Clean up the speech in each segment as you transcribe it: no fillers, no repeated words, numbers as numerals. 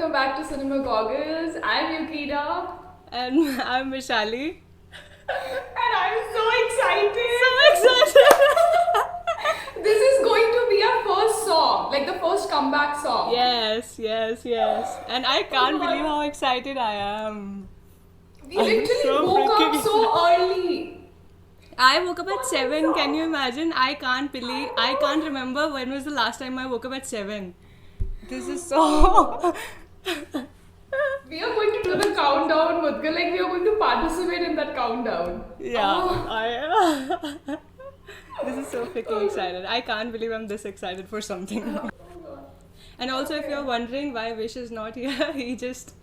welcome back to Cinema Goggles. I'm Yukina. And I'm Vishali. And I'm so excited! So excited! This is going to be our first song, like the first comeback song. Yes. And I can't believe how excited I am. We literally woke up so early. I woke up at 7, can you imagine? I can't remember when was the last time I woke up at 7. This is so... We are going to do the countdown, Mudgal. Like, we are going to participate in that countdown. Yeah, this is so freaking excited. I can't believe I'm this excited for something. And also, if you're wondering why Vish is not here, he just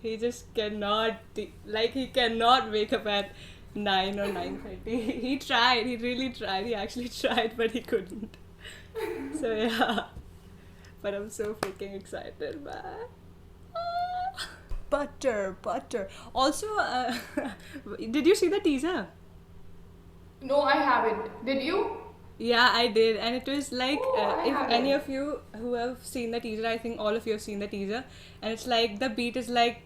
cannot, he cannot wake up at 9 or 9:30. He tried, he really tried, he actually tried, but he couldn't. So yeah, but I'm so freaking excited, man. Butter. Also, did you see the teaser? No, I haven't. Did you? Yeah, I did, and it was like I if haven't. any of you who have seen the teaser, I think all of you have seen the teaser, and it's like the beat is like,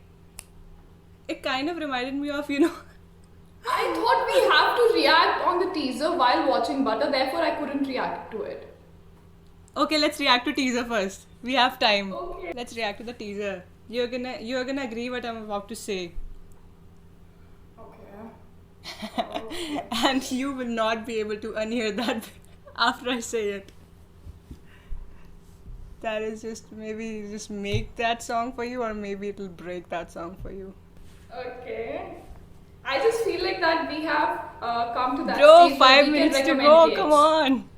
it kind of reminded me of, I thought we have to react on the teaser while watching Butter, therefore I couldn't react to it. Okay, let's react to teaser first. We have time. Okay. Let's react to the teaser. You're gonna agree what I'm about to say, Okay. and you will not be able to unhear that after I say it. That is just maybe just make that song for you, or maybe it'll break that song for you. Okay. I just feel like that we have come to that Bro, stage where 5 we minutes can to recommend go. cakes. Come on.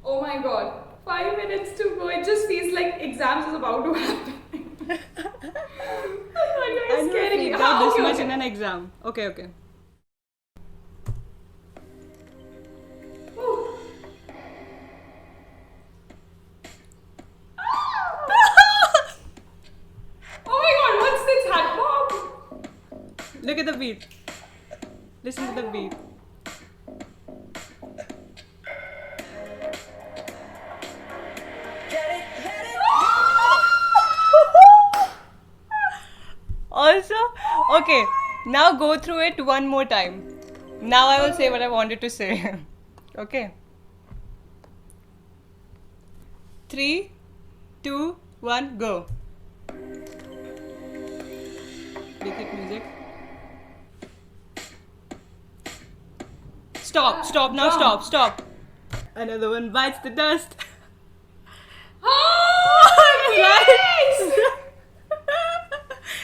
Oh my god. 5 minutes to go. It just feels like exams is about to happen. Oh my god, I you're never scaring me. freaked out this Okay, much okay. in an exam. Okay. Whew. Oh my god, what's this hat bob? Look at the beat. Listen to the beat. Also, okay, now go through it one more time. Now I will say what I wanted to say. Okay. 3, 2, 1, go. Big hit music. Stop, now stop. Another one bites the dust. Oh, yes!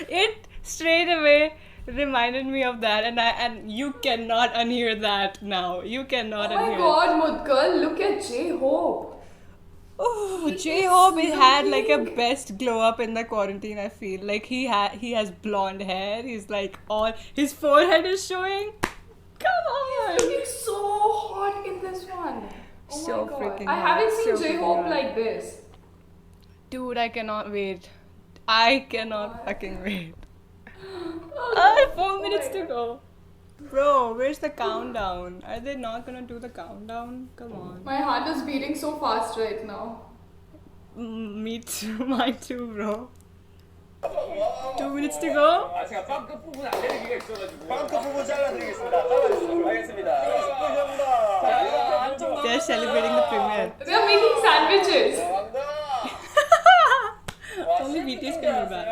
It straight away reminded me of that, and you cannot unhear that now. You cannot Oh my unhear. god, Mudgal, look at J-Hope. Oh, J-Hope had like a best glow up in the quarantine. I feel like he has blonde hair. He's like all his forehead is showing. Come on. Looking so hot in this one. Oh So my god. freaking I hot, haven't so seen freaking J-Hope hot. like this. Dude, I cannot wait. I cannot fucking wait. Oh, 4 minutes my to God. go. Bro, where's the countdown? Are they not gonna do the countdown? Come on. My heart is beating so fast right now. Me too, mine too, bro. 2 minutes to go. 아 제가 빵끝 부분 알레르기가 있어가지고 빵끝 부분 잘라드리겠습니다. 잘라주시죠. 알겠습니다. 감사합니다. They're celebrating the premiere. They are making sandwiches. Only BTS can do that.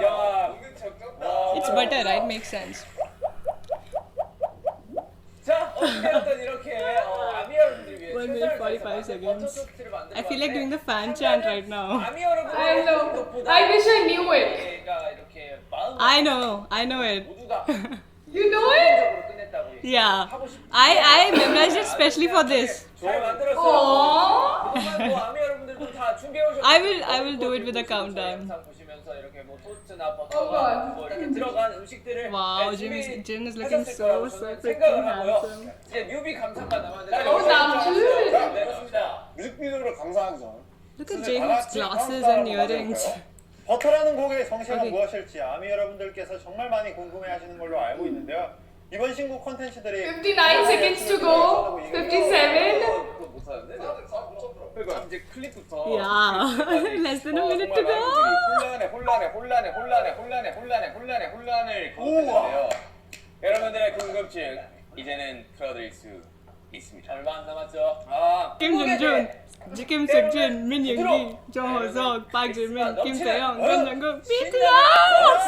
It's butter, right? Makes sense. 자, 어쨌든 이렇게 아미 여러분들 위해 1 minute 45 seconds. I feel like doing the fan chant right now. 아미 여러분들 I know. I wish I knew it. 가 이렇게 마음 I know it. 모두 다 You know it? 성공적으로 끝냈다고 Yeah. 하고 싶은 I memorized it especially for this. 잘 만들었어요. Aww. 그동안 뭐 아미 여러분들도 다 준비해 오셨죠. I will do it with a countdown. 영상 보시면서 이렇게 뭐 토스트나 Oh 버터가 God. 뭐 이렇게 들어간 음식들을 Wow, Jin is looking so freaking handsome. 이제 뮤비 감상만 남았는데 남준. 네, 그렇습니다. 뮤직비디오를 감상하기 전 Look at J-Hope's glasses and earrings. 버터라는 곡의 정체가 Okay. 무엇일지 아미 여러분들께서 정말 많이 궁금해하시는 걸로 알고 있는데요. 이번 신곡 콘텐츠들이 59 seconds to go. 57. 그거 못하는데? 그러니까 이제 클립부터 Yeah. Less than a minute to go. 혼란을 거듭했는데요. 여러분들의 궁금증 이제는 풀어드릴 수 있습니다. 얼마 안 남았죠? Kim Jong-un, Kim Seok-jin, Min Young-gi, Jung Ho-seok, Park Ji-min, Kim Tae-young, Kim Jong-un, BTS!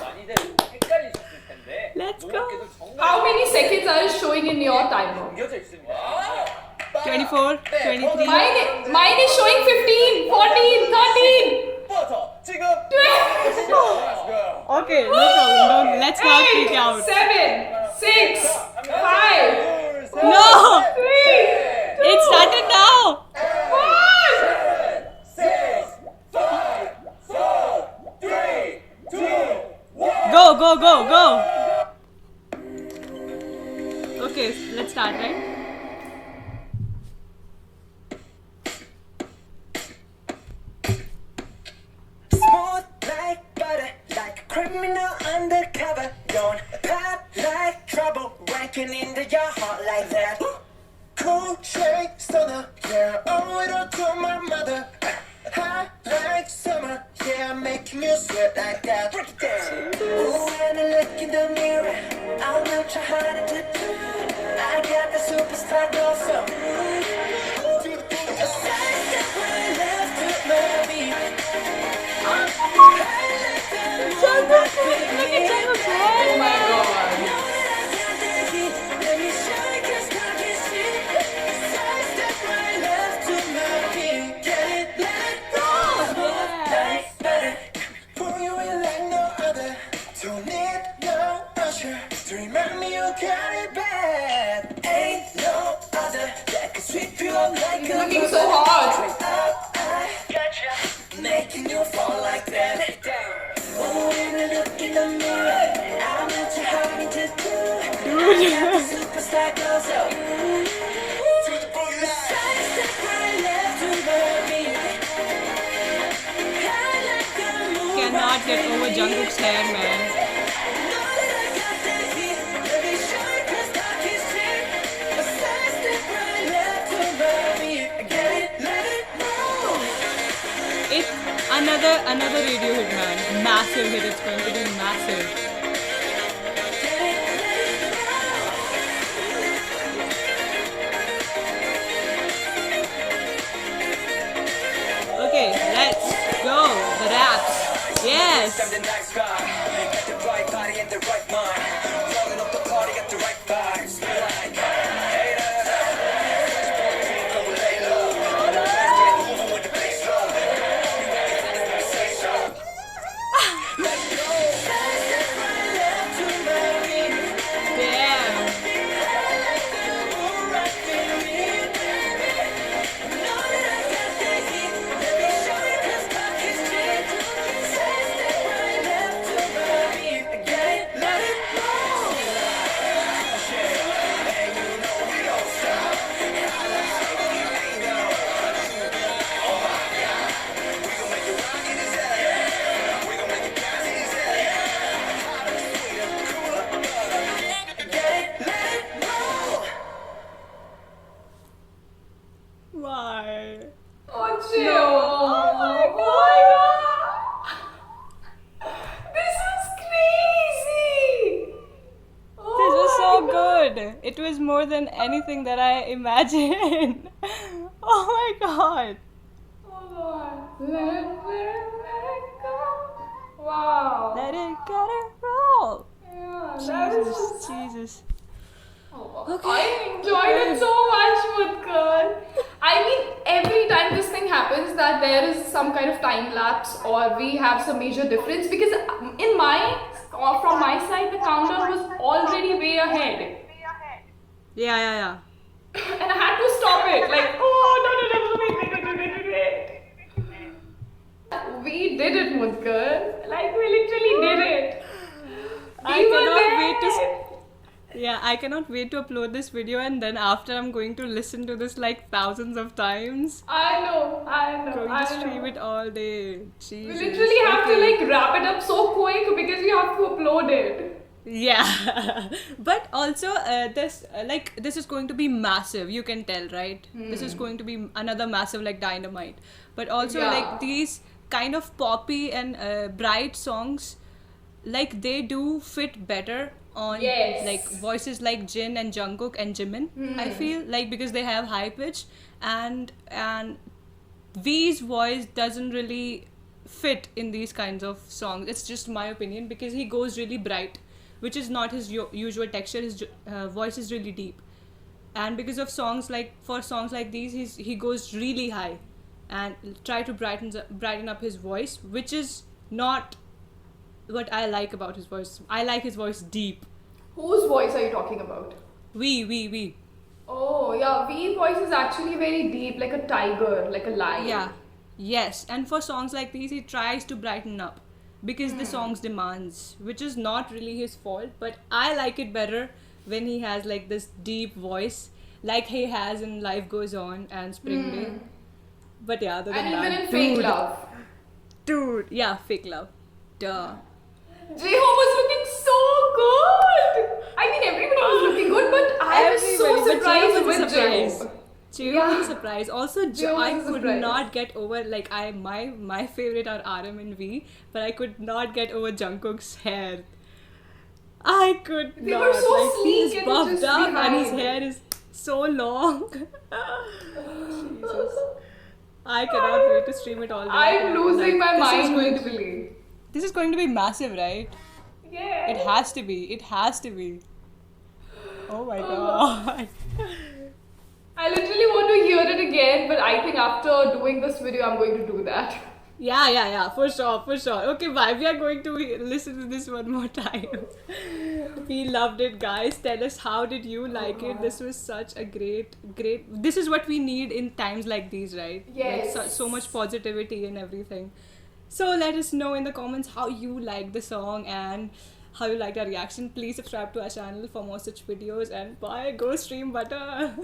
많이들 헷갈리셨을 텐데 Let's go. 놀랍게도 정답이 How many seconds are you showing in your timer? 남겨져 있습니다. 24, 23. Mine is showing 15, 14, 13. 버터 지금 Okay, no problem. Don't, let's not freak 8, out. 7, 6, 5, No! 3, It started now! 1. Go, go, go, go! Okay, let's start, right? Smooth like butter, like a criminal undercover. Don't pop like trouble, breaking into your heart like that. Cool shake stunner, yeah, owe it all to my mother. Hot like summer, yeah, I'm making you sweat like that. Break it down. Ooh, when I look in the mirror, I'm not trying hard to do. I got the superstar glow, so. A side step right left to my beat. Oh my god. Remind me you got it bad. Ain't no other that can sweep you up like a Looking so hot. Gotcha. Making you fall like that. Oh, when I look in the mirror, I'm not too hard to do. Superstar goes up. To the boogie line. Side step right left to my beat. I like the move. Cannot get over Jungkook's hair, man. Know that I got that heat. Let me show you 'cause talk is cheap. A side step right left to my beat. Get it, let it roll. It's another radio hit, man. Massive hit. It's going to be massive. Okay, let's go. The raps. Yes. I'm the nice guy. Got the right body and the right mind. Rolling up the party, got the right vibes. Like, hey, come lay low. Let's get moving with the bass drum. Say so. Let's go. Step right left to my beat. Damn. Move right with me. Know that I got that heat. Let me show you 'cause talk is cheap. Step right left to my beat. Get it, let it roll. Why? Oh, chill. Oh my god. This is crazy. This was so good. It was more than anything that I imagined. Oh my god. Hold on. Let it go. Wow. Let it get it roll. Yeah, that is Jesus, just... Jesus. I enjoyed it so much, Mutkar. I mean, every time this thing happens that there is some kind of time lapse or we have some major difference because in from my side, the countdown was already way ahead. Yeah. And I had to stop it. Like, oh, no, wait. We did it, Mutkar. Like, we literally did it. I We were cannot wait there. Yeah, I cannot wait to upload this video and then after I'm going to listen to this like thousands of times. I know. Going to stream it all day. We Jesus. literally have to Okay. like wrap it up so quick because we have to upload it. Yeah, but also this is going to be massive. You can tell, right? This is going to be another massive like Dynamite. But also Yeah. like these kind of poppy and bright songs, like they do fit better on Yes. like voices like Jin and Jungkook and Jimin. I feel like because they have high pitch and V's voice doesn't really fit in these kinds of songs. It's just my opinion because he goes really bright, which is not his usual texture. His voice is really deep, and because of songs like these, he goes really high, and try to brighten up his voice, which is not what I like about his voice. I like his voice deep. Whose voice are you talking about? We. Oh, yeah, V voice is actually very deep, like a tiger, like a lion. Yeah. Yes, and for songs like these, he tries to brighten up because the songs demands, which is not really his fault. But I like it better when he has like this deep voice, like he has in Life Goes On and Spring Day. But yeah, other than And even that, in Fake Love. dude, yeah, Fake Love, duh. J-Hope was looking so good! I mean, everybody was looking good, but I was so Everybody, but surprised J-Hope was a with surprise. J-Hope. J-Hope was Yeah. a surprise. Also, J-Hope I was a could surprise. not get over like my favorite are RM and V, but I could not get over Jungkook's hair. I could They not. were so like, sleek he's and buffed just up and his behind. hair is so long. Jesus. I cannot wait to stream it all day. I'm losing my This is mind, going- literally. This is going to be massive, right? Yeah. It has to be. It has to be. Oh my god. I literally want to hear it again, but I think after doing this video, I'm going to do that. Yeah, for sure. Okay, bye. We are going to listen to this one more time. We loved it, guys. Tell us how did you like it? This was such a great. This is what we need in times like these, right? Yes. Like so much positivity and everything. So let us know in the comments how you like the song and how you liked our reaction. Please subscribe to our channel for more such videos and bye. Go stream Butter.